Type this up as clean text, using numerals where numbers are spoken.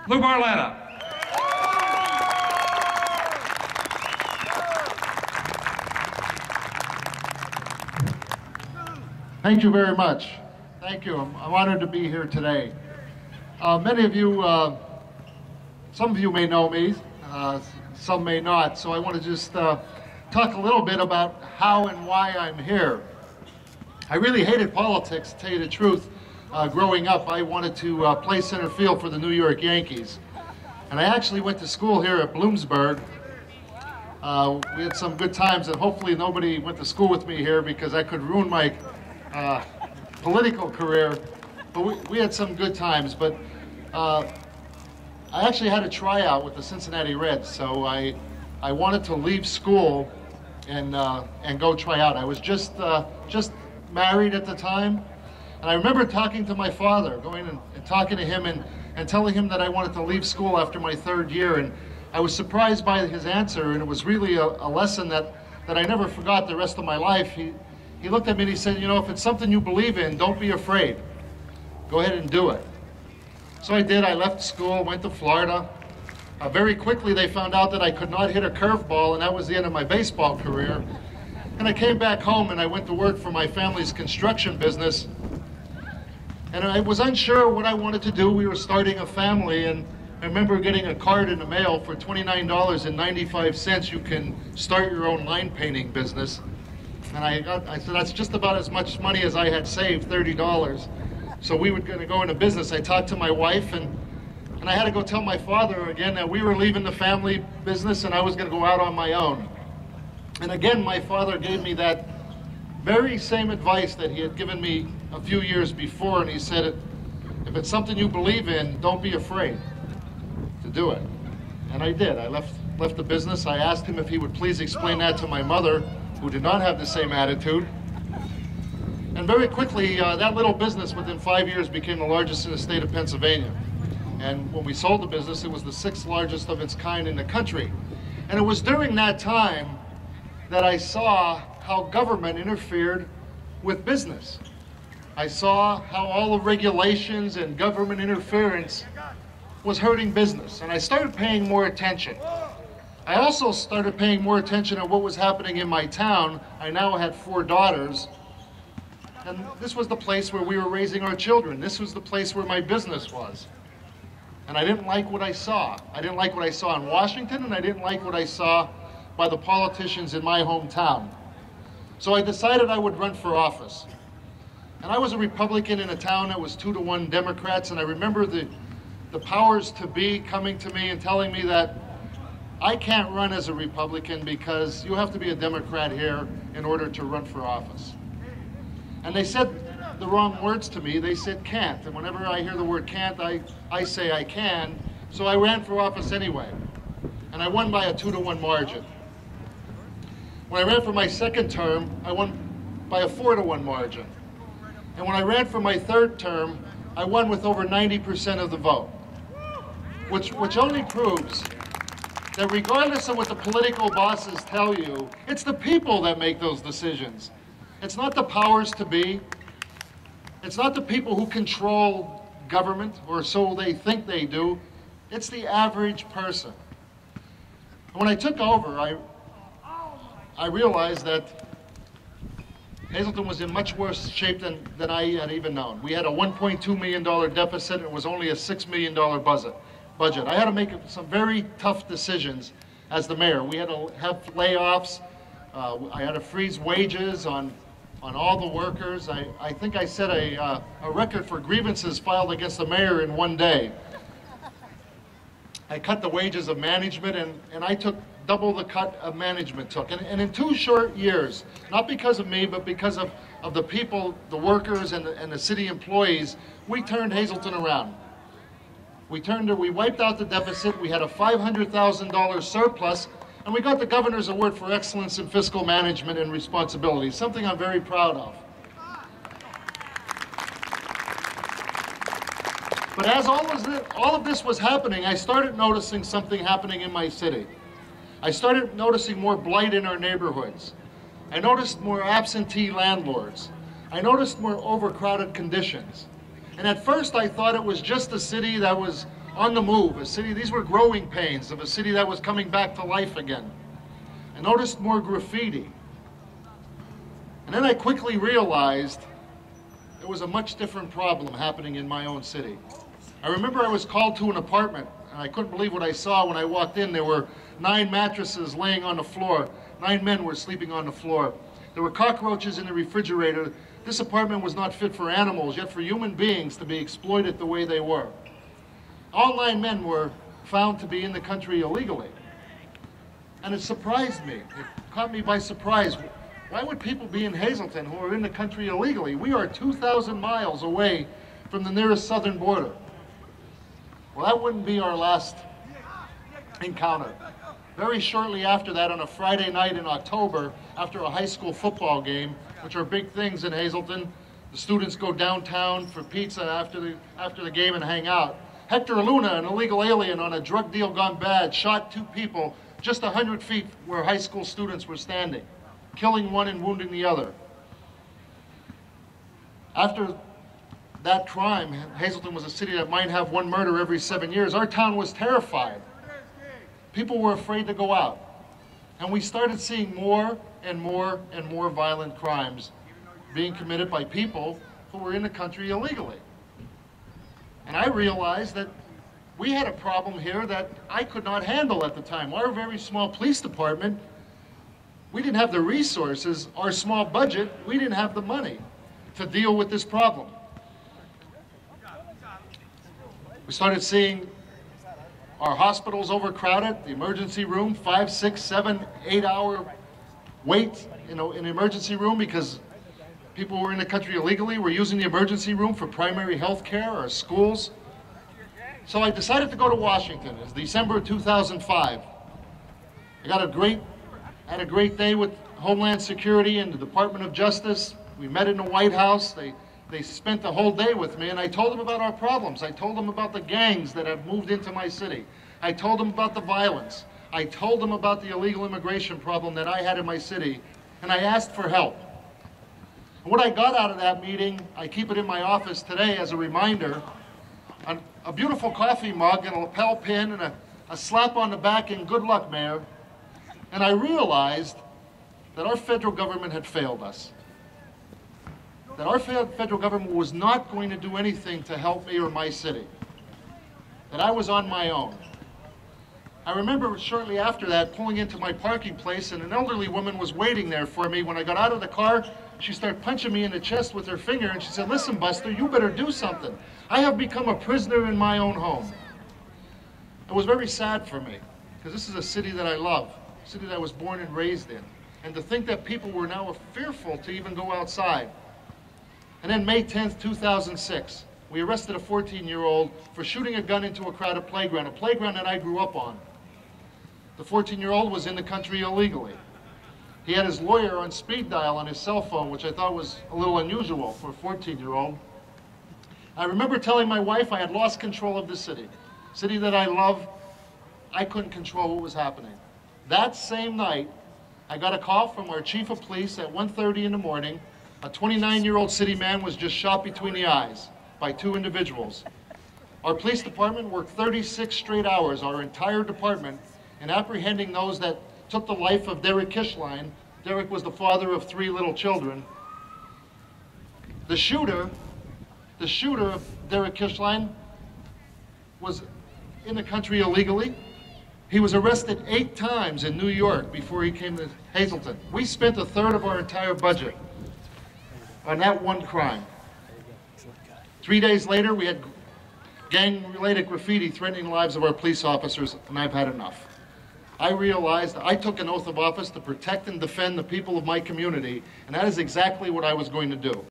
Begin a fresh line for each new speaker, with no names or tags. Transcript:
Lou Barletta.
Thank you very much. Thank you. I'm honored to be here today. Many of you, some of you may know me, some may not, so I want to just talk a little bit about how and why I'm here. I really hated politics, to tell you the truth. Growing up, I wanted to play center field for the New York Yankees. And I actually went to school here at Bloomsburg. We had some good times, and hopefully nobody went to school with me here because I could ruin my political career, but we had some good times. But I actually had a tryout with the Cincinnati Reds, so I wanted to leave school and go try out. I was just married at the time, and I remember talking to my father, going and talking to him and telling him that I wanted to leave school after my third year, and I was surprised by his answer, and it was really a lesson that I never forgot the rest of my life. He looked at me and he said, you know, if it's something you believe in, don't be afraid. Go ahead and do it. So I did. I left school, went to Florida. Very quickly they found out that I could not hit a curveball, and that was the end of my baseball career. And I came back home and I went to work for my family's construction business. And I was unsure what I wanted to do. We were starting a family, and I remember getting a card in the mail for $29.95. You can start your own line painting business. And I said, that's just about as much money as I had saved, $30. So we were going to go into business. I talked to my wife, and I had to go tell my father again that we were leaving the family business and I was going to go out on my own. And again, my father gave me that very same advice that he had given me a few years before, and he said, if it's something you believe in, don't be afraid to do it. And I did. I left the business. I asked him if he would please explain that to my mother, who did not have the same attitude. And very quickly, that little business within 5 years became the largest in the state of Pennsylvania. And when we sold the business, it was the 6th largest of its kind in the country. And it was during that time that I saw how government interfered with business. I saw how all the regulations and government interference was hurting business. And I started paying more attention. I also started paying more attention at what was happening in my town. I now had 4 daughters, and this was the place where we were raising our children. This was the place where my business was. And I didn't like what I saw. I didn't like what I saw in Washington, and I didn't like what I saw by the politicians in my hometown. So I decided I would run for office. And I was a Republican in a town that was 2-to-1 Democrats, and I remember the powers to be coming to me and telling me that I can't run as a Republican because you have to be a Democrat here in order to run for office. And they said the wrong words to me. They said can't. And whenever I hear the word can't, I say I can. So I ran for office anyway. And I won by a 2-to-1 margin. When I ran for my second term, I won by a 4-to-1 margin. And when I ran for my third term, I won with over 90% of the vote. Which only proves that regardless of what the political bosses tell you, it's the people that make those decisions. It's not the powers to be. It's not the people who control government, or so they think they do. It's the average person. When I took over, I realized that Hazleton was in much worse shape than I had even known. We had a $1.2 million deficit, and it was only a $6 million budget. I had to make some very tough decisions as the mayor. We had to have layoffs. I had to freeze wages on all the workers. I think I set a record for grievances filed against the mayor in one day. I cut the wages of management, and I took double the cut of management took. And in 2 short years, not because of me, but because of the people, the workers, and the city employees, we turned Hazleton around. We wiped out the deficit. We had a $500,000 surplus, and we got the governor's award for excellence in fiscal management and responsibility, something I'm very proud of. But as all of this was happening, I started noticing something happening in my city. I started noticing more blight in our neighborhoods. I noticed more absentee landlords. I noticed more overcrowded conditions. And at first I thought it was just a city that was on the move, a city, these were growing pains of a city that was coming back to life again. I noticed more graffiti. And then I quickly realized there was a much different problem happening in my own city. I remember I was called to an apartment, and I couldn't believe what I saw when I walked in. There were 9 mattresses laying on the floor. 9 men were sleeping on the floor. There were cockroaches in the refrigerator. This apartment was not fit for animals, yet for human beings to be exploited the way they were. All 9 men were found to be in the country illegally. And it surprised me. It caught me by surprise. Why would people be in Hazleton who are in the country illegally? We are 2,000 miles away from the nearest southern border. Well, that wouldn't be our last encounter. Very shortly after that, on a Friday night in October, after a high school football game, which are big things in Hazleton, the students go downtown for pizza after the game and hang out. Hector Luna, an illegal alien on a drug deal gone bad, shot 2 people just 100 feet where high school students were standing, killing one and wounding the other. After that crime, Hazleton was a city that might have 1 murder every 7 years. Our town was terrified. People were afraid to go out. And we started seeing more and more and more violent crimes being committed by people who were in the country illegally. And I realized that we had a problem here that I could not handle at the time. Our very small police department, we didn't have the resources, our small budget, we didn't have the money to deal with this problem. We started seeing our hospitals overcrowded, the emergency room, 5, 6, 7, 8-hour wait in the emergency room because people who were in the country illegally were using the emergency room for primary health care or schools. So I decided to go to Washington. It's December 2005. I had a great day with Homeland Security and the Department of Justice. We met in the White House. They spent the whole day with me, and I told them about our problems. I told them about the gangs that have moved into my city. I told them about the violence. I told them about the illegal immigration problem that I had in my city, and I asked for help. And what I got out of that meeting, I keep it in my office today as a reminder, a beautiful coffee mug and a lapel pin and a slap on the back and good luck, Mayor. And I realized that our federal government had failed us. That our federal government was not going to do anything to help me or my city. That I was on my own. I remember shortly after that pulling into my parking place, and an elderly woman was waiting there for me. When I got out of the car, she started punching me in the chest with her finger, and she said, "Listen, Buster, you better do something. I have become a prisoner in my own home." It was very sad for me, because this is a city that I love, a city that I was born and raised in. And to think that people were now fearful to even go outside. And then May 10th, 2006, we arrested a 14-year-old for shooting a gun into a crowded playground, a playground that I grew up on. The 14-year-old was in the country illegally. He had his lawyer on speed dial on his cell phone, which I thought was a little unusual for a 14-year-old. I remember telling my wife I had lost control of the city that I love. I couldn't control what was happening. That same night, I got a call from our chief of police at 1:30 in the morning. A 29-year-old city man was just shot between the eyes by 2 individuals. Our police department worked 36 straight hours, our entire department, in apprehending those that took the life of Derek Kishline. Derek was the father of 3 little children. The shooter of Derek Kishline was in the country illegally. He was arrested 8 times in New York before he came to Hazleton. We spent 1/3 of our entire budget on that one crime. 3 days later, we had gang-related graffiti threatening the lives of our police officers, and I've had enough. I realized I took an oath of office to protect and defend the people of my community, and that is exactly what I was going to do.